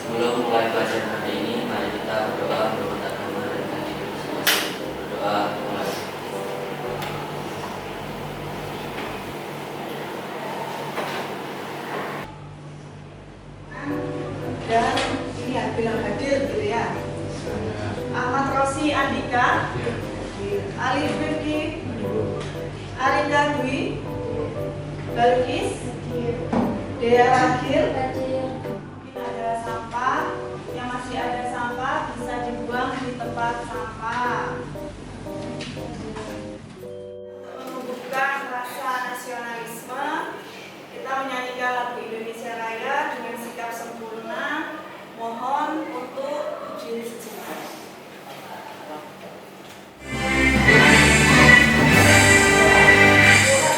Sebelum mulai pelajaran hari ini, mari kita berdoa untuk agama dan kehidupan masing-masing. Berdoa mulai. Dan ini ya bilang hadir gitu ya. Ahmad Rosi Andika, Ali Firki, Arinda Dwi, Balkis, Dea Akhir. Ada sampah, yang masih ada sampah bisa dibuang di tempat sampah. Untuk menumbuhkan rasa nasionalisme, kita menyanyikan lagu Indonesia Raya dengan sikap sempurna. Mohon untuk berdiri sejenak.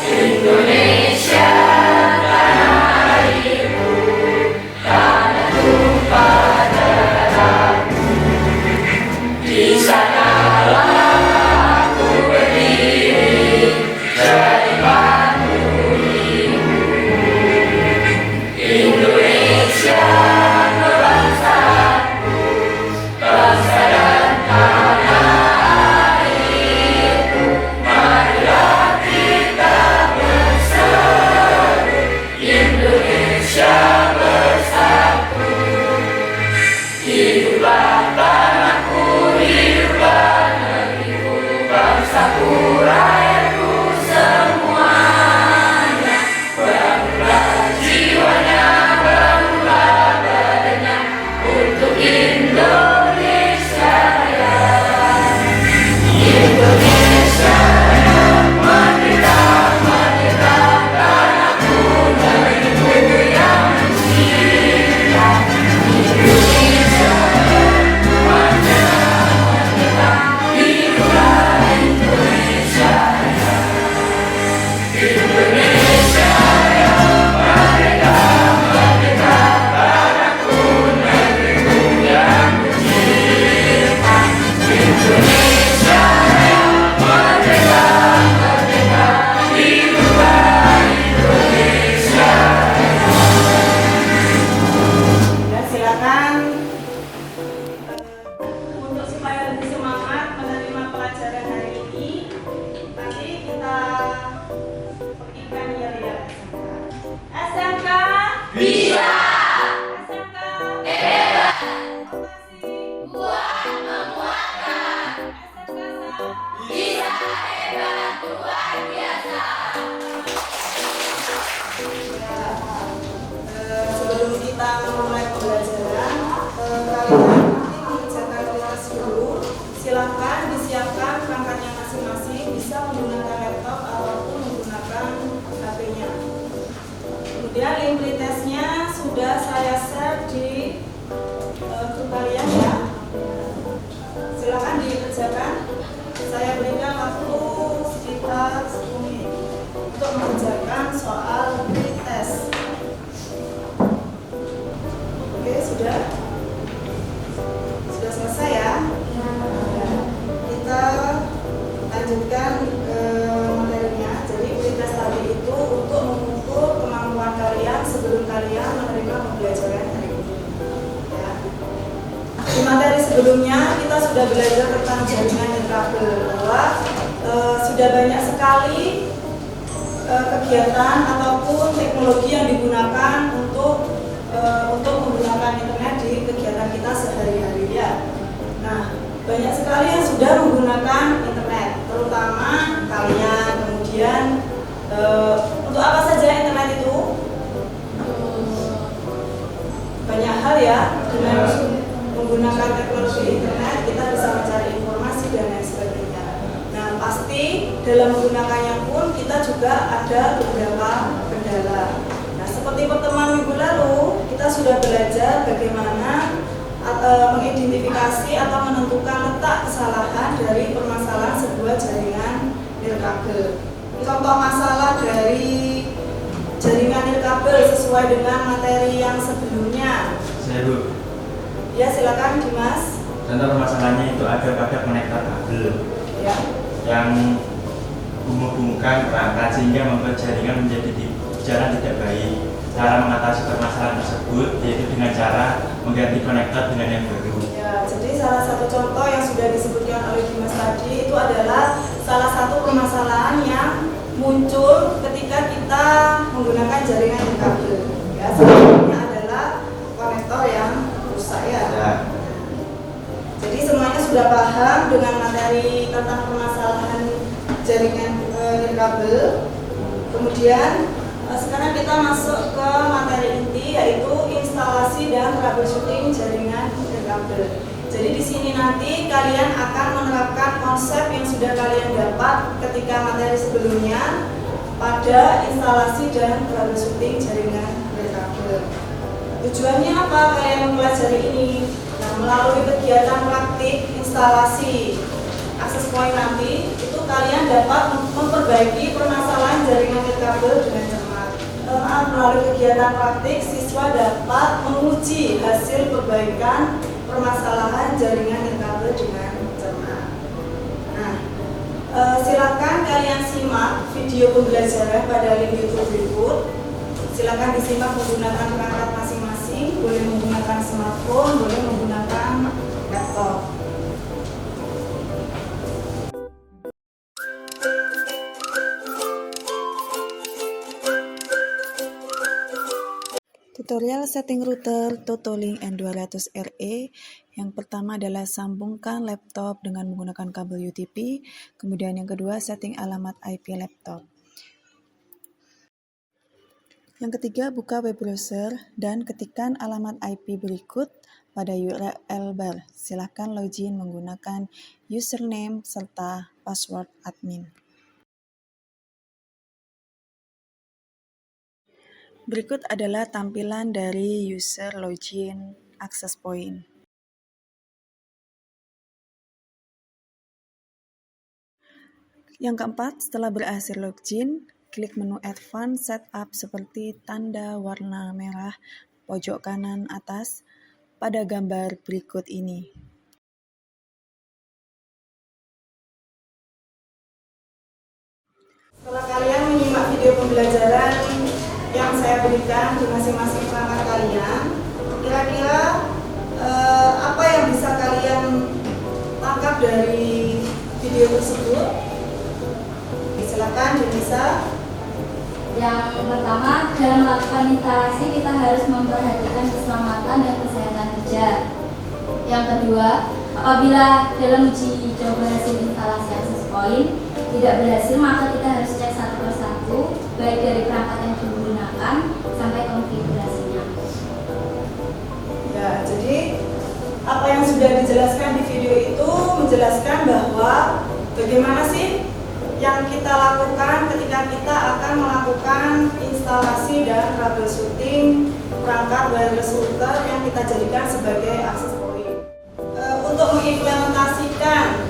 Indonesia, tanah airku, tanah tumpah darahku. Di sanalah aku berdiri, jadi mandulimu. Indonesia, bangsaku, bangsa dan tanah airku. Marilah kita bersatu, Indonesia bersatu. Hiduplah tanahku, hiduplah negeriku, bangsaku, rakyatku semuanya. Bangunlah jiwanya, bangunlah badannya untuk Indonesia Raya. Indonesia Raya, merdeka, merdeka, tanahku, negeriku yang cinta. Indonesia Raya, merdeka, merdeka, hiduplah Indonesia Raya. Indonesia Raya, merdeka, merdeka, tanahku, negeriku yang cinta. Indonesia Raya, merdeka, merdeka, hiduplah Indonesia Raya. Dan silakan untuk supaya lebih semangat menerima pelajaran hari ini, nanti kita pergikan yel-yel SMK. Bisa, SMK hebat, Operasi kuat memuatkan, SMK bisa, hebat, luar biasa. Sebelum kita memulai pembelajaran, kalian nanti mengerjakan tugas dulu. Silakan disiapkan perangkatnya masing-masing, bisa menggunakan laptop ataupun menggunakan HP-nya. Kemudian link pretestnya sudah saya share di grup kalian ya. Silakan dikerjakan. sebelumnya kita sudah belajar tentang jaringan nirkabel, bahwa sudah banyak sekali kegiatan ataupun teknologi yang digunakan untuk menggunakan internet di kegiatan kita sehari-hari ya. Nah, banyak sekali yang sudah menggunakan internet, terutama kalian. Kemudian untuk apa saja internet itu? Banyak hal ya. Dengan menggunakan teknologi internet kita bisa mencari informasi dan lain sebagainya. Nah, pasti dalam menggunakannya pun kita juga ada beberapa kendala. Nah, seperti pertemuan minggu lalu kita sudah belajar bagaimana mengidentifikasi atau menentukan letak kesalahan dari permasalahan sebuah jaringan nirkabel. Contoh masalah dari jaringan nirkabel sesuai dengan materi yang sebelumnya. Saya Bu. Ya, silakan Dimas. Contoh permasalahannya itu ada pada konektor kabel Ya. yang menghubungkan perangkat sehingga membuat jaringan menjadi jalan tidak baik. Cara mengatasi permasalahan tersebut yaitu dengan cara mengganti konektor dengan yang baru. Ya, jadi salah satu contoh yang sudah disebutkan oleh Dimas tadi itu adalah salah satu permasalahan yang muncul ketika kita menggunakan jaringan nirkabel. Ya, salah satunya adalah konektor yang rusak ya. Jadi semuanya sudah paham dengan materi tentang permasalahan jaringan nirkabel. Kemudian sekarang kita masuk ke materi inti, yaitu instalasi dan troubleshooting jaringan nirkabel. Jadi di sini nanti kalian akan menerapkan konsep yang sudah kalian dapat ketika materi sebelumnya pada instalasi dan troubleshooting jaringan nirkabel. Tujuannya apa kalian mempelajari ini? Nah, melalui kegiatan praktik instalasi access point nanti itu kalian dapat memperbaiki permasalahan jaringan nirkabel dengan cepat. Melalui kegiatan praktik siswa dapat menguji hasil perbaikan permasalahan jaringan nirkabel dengan cermat. Nah, silakan kalian simak video pembelajaran pada link YouTube berikut. Silakan disimak menggunakan perangkat masing-masing, boleh menggunakan smartphone, boleh menggunakan laptop. Tutorial setting router Totolink N200RE. Yang pertama adalah sambungkan laptop dengan menggunakan kabel UTP. Kemudian yang kedua setting alamat IP laptop. Yang ketiga buka web browser dan ketikkan alamat IP berikut pada URL bar. Silakan login menggunakan username serta password admin. Berikut adalah tampilan dari user login access point. Yang keempat, setelah berhasil login, klik menu Advanced Setup seperti tanda warna merah pojok kanan atas pada gambar berikut ini. Setelah kalian menyimak video pembelajaran yang saya berikan di masing-masing perangkat kalian, kira-kira apa yang bisa kalian tangkap dari video tersebut? Silakan Denisa. Yang pertama, dalam melakukan instalasi kita harus memperhatikan keselamatan dan kesehatan kerja. Yang kedua, apabila dalam uji coba hasil instalasi access point tidak berhasil, maka kita harus cek satu persatu, baik dari perangkat yang digunakan sampai konfigurasinya. Ya, jadi apa yang sudah dijelaskan di video itu menjelaskan bahwa bagaimana sih yang kita lakukan ketika kita akan melakukan instalasi dan troubleshooting perangkat wireless router yang kita jadikan sebagai access point. Untuk mengimplementasikan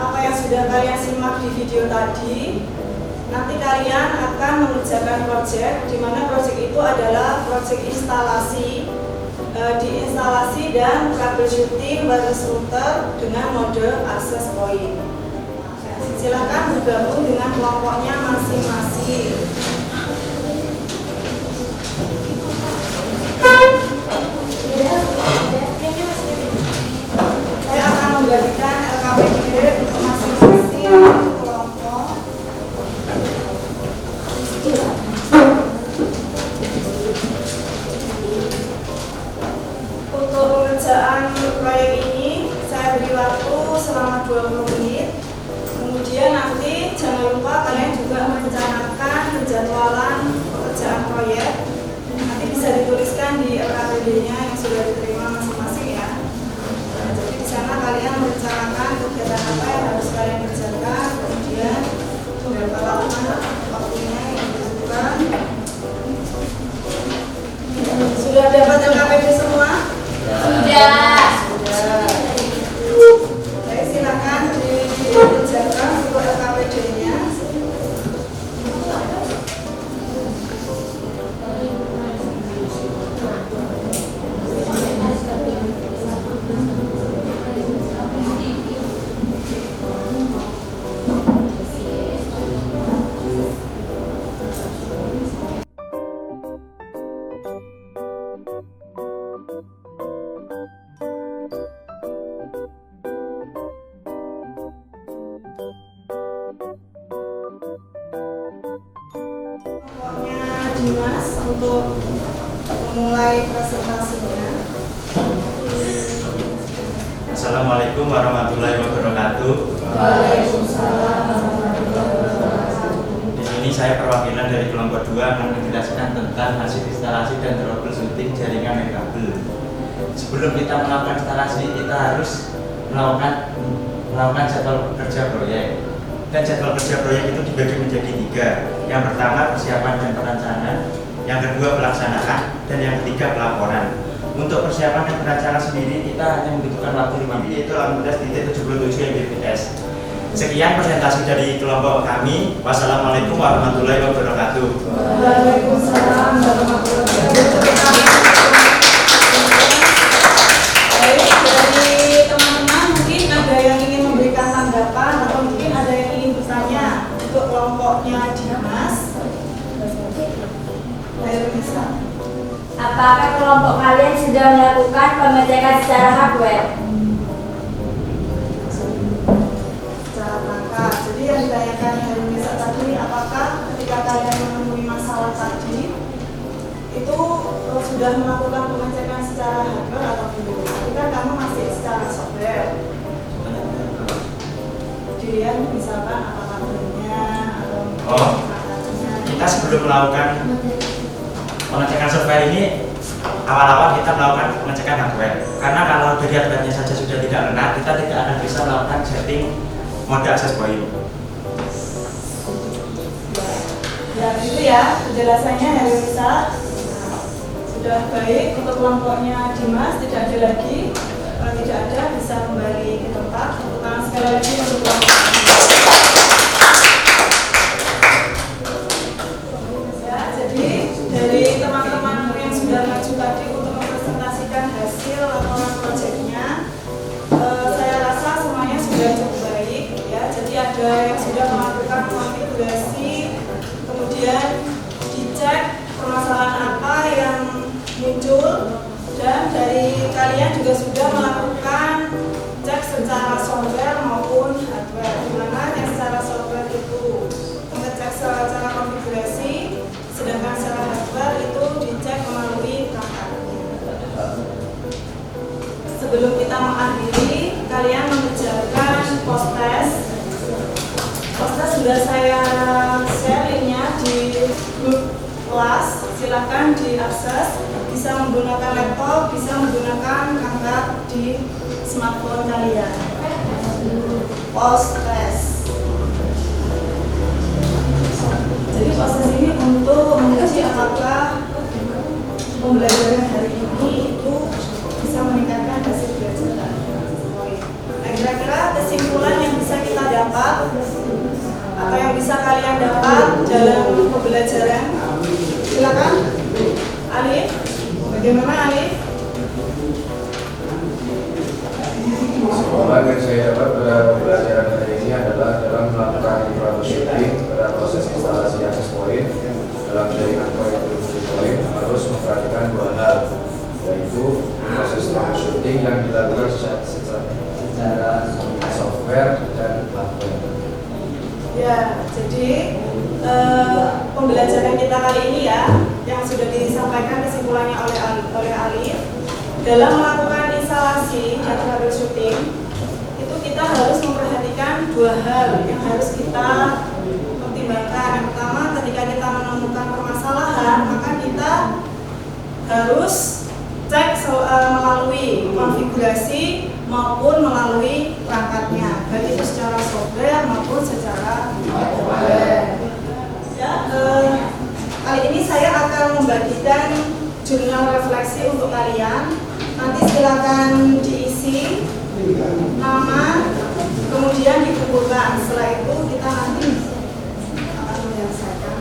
apa yang sudah kalian simak di video tadi, nanti kalian akan mengerjakan project, di mana project itu adalah project instalasi, diinstalasi dan troubleshooting wireless router dengan mode access point. Silakan bergabung dengan kelompoknya masing-masing. KPD untuk masing-masing kelompok. Untuk pengerjaan proyek ini saya beri waktu selama 20 menit. Kemudian nanti jangan lupa kalian juga merencanakan penjadwalan pekerjaan proyek. Nanti bisa dituliskan di LKPD-nya yang sudah diterima masing-masing ya. Nah, jadi di sana kalian merencanakan kegiatan apa yang harus kalian kerjakan, kemudian berapa lama waktunya yang dibutuhkan. Sudah dapat LKPD semua? Sudah. Baik, silakan dikerjakan untuk LKPD-nya. Pokoknya Dimas untuk memulai presentasinya. Assalamualaikum warahmatullahi wabarakatuh. Di sini saya perwakilan dari kelompok 2 akan menjelaskan tentang hasil instalasi dan troubleshooting jaringan dan kabel. Sebelum kita melakukan instalasi, kita harus melakukan jadwal kerja proyek. Dan jadwal kerja proyek itu dibagi menjadi 3. Yang pertama persiapan dan perencanaan, yang kedua pelaksanaan, dan yang ketiga pelaporan. Untuk persiapan dan perencanaan sendiri kita hanya membutuhkan waktu 5 menit, yaitu 18.77 Mbps. Sekian presentasi dari kelompok kami. Wassalamualaikum warahmatullahi wabarakatuh. Waalaikumsalam warahmatullahi wabarakatuh. Baik, dari teman-teman mungkin ada yang ingin memberikan tanggapan atau mungkin ada yang ingin bertanya untuk kelompoknya Dimas. Ayo bisa. Apakah kelompok kalian sudah melakukan pengecekan secara hardware? Secara langkah. Jadi yang ditanyakan hari Misa tadi, apakah ketika kalian menemui masalah tadi itu sudah melakukan pengecekan secara hardware atau belum? Tapi kan kamu masih secara software. Dilihat misalkan apa kabelnya atau Kita sebelum melakukan pengecekan software ini, awal-awal kita melakukan pengecekan hardware. Karena kalau dari hardware-nya saja sudah tidak benar, kita tidak akan bisa melakukan setting mode access point. Ya gitu ya, penjelasannya hari Misa sudah baik. Untuk kelompoknya Dimas tidak ada lagi. Kalau tidak ada bisa kembali ke tempat. Tepuk tangan sekali lagi untuk kelompok ya. Jadi dari teman-teman yang sudah maju tadi untuk mempresentasikan hasil laporan proyeknya, saya rasa semuanya sudah cukup baik ya. Jadi ada yang sudah melakukan konfigurasi, kemudian dicek permasalahan apa yang muncul, dan dari kalian juga sudah melakukan cek secara software maupun hardware. Dimana yang secara software itu mengecek secara konfigurasi, sedangkan secara hardware itu dicek melalui perangkatnya. Sebelum kita mengakhiri, kalian mengerjakan post test. Post test sudah saya share linknya di grup kelas, silakan diakses. Bisa menggunakan laptop, bisa menggunakan perangkat di smartphone kalian. Post test. Jadi proses ini untuk menguji apakah pembelajaran hari ini itu bisa meningkatkan hasil belajar. Nah, kira-kira kesimpulan yang bisa kita dapat atau yang bisa kalian dapat dalam pembelajaran, silakan. Alif, bagaimana Alif? Kesimpulan yang saya dapat pada pembelajaran hari ini adalah dalam melakukan troubleshooting pada proses instalasi access point dalam jaringan proyek point harus memperhatikan 2 hal, yaitu proses troubleshooting yang dilakukan secara software dan hardware. Ya, jadi pembelajaran kita kali ini ya, yang sudah disampaikan kesimpulannya oleh Alif, dalam melakukan instalasi dan troubleshooting, itu kita harus memperhatikan dua hal yang harus kita pertimbangkan. Yang pertama, ketika kita menemukan permasalahan, maka kita harus cek melalui konfigurasi maupun melalui perangkatnya, baik itu secara software maupun secara hardware. Ya, kali ini saya akan membagikan jurnal refleksi untuk kalian. Nanti silakan diisi nama, kemudian dikumpulkan. Setelah itu kita nanti akan menyelesaikan.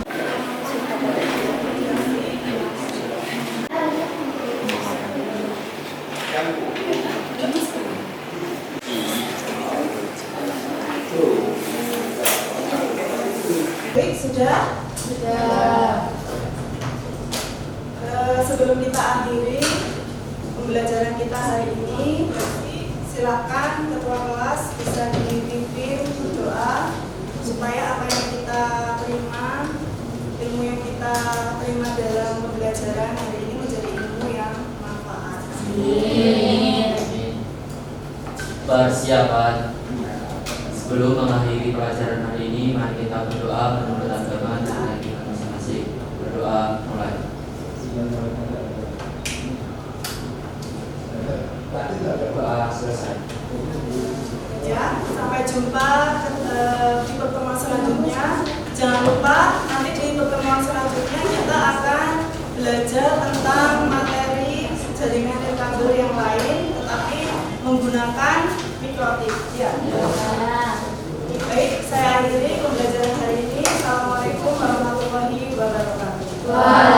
Baik, sudah? Sudah. Sebelum kita akhiri pembelajaran kita hari ini, silakan ketua kelas bisa dipimpin berdoa supaya apa yang kita terima, ilmu yang kita terima dalam pembelajaran hari ini menjadi ilmu yang manfaat. Persiapan. Sebelum mengakhiri pelajaran hari ini, mari kita berdoa menurut agama dan kita masing-masing. Berdoa mulai. Berdoa selesai. Ya, sampai jumpa di pertemuan selanjutnya. Jangan lupa nanti di pertemuan selanjutnya kita akan belajar tentang materi jaringan nirkabel yang lain, tetapi menggunakan mikrotip. Ya. Baik, saya akhiri pembelajaran hari ini. Assalamualaikum warahmatullahi wabarakatuh.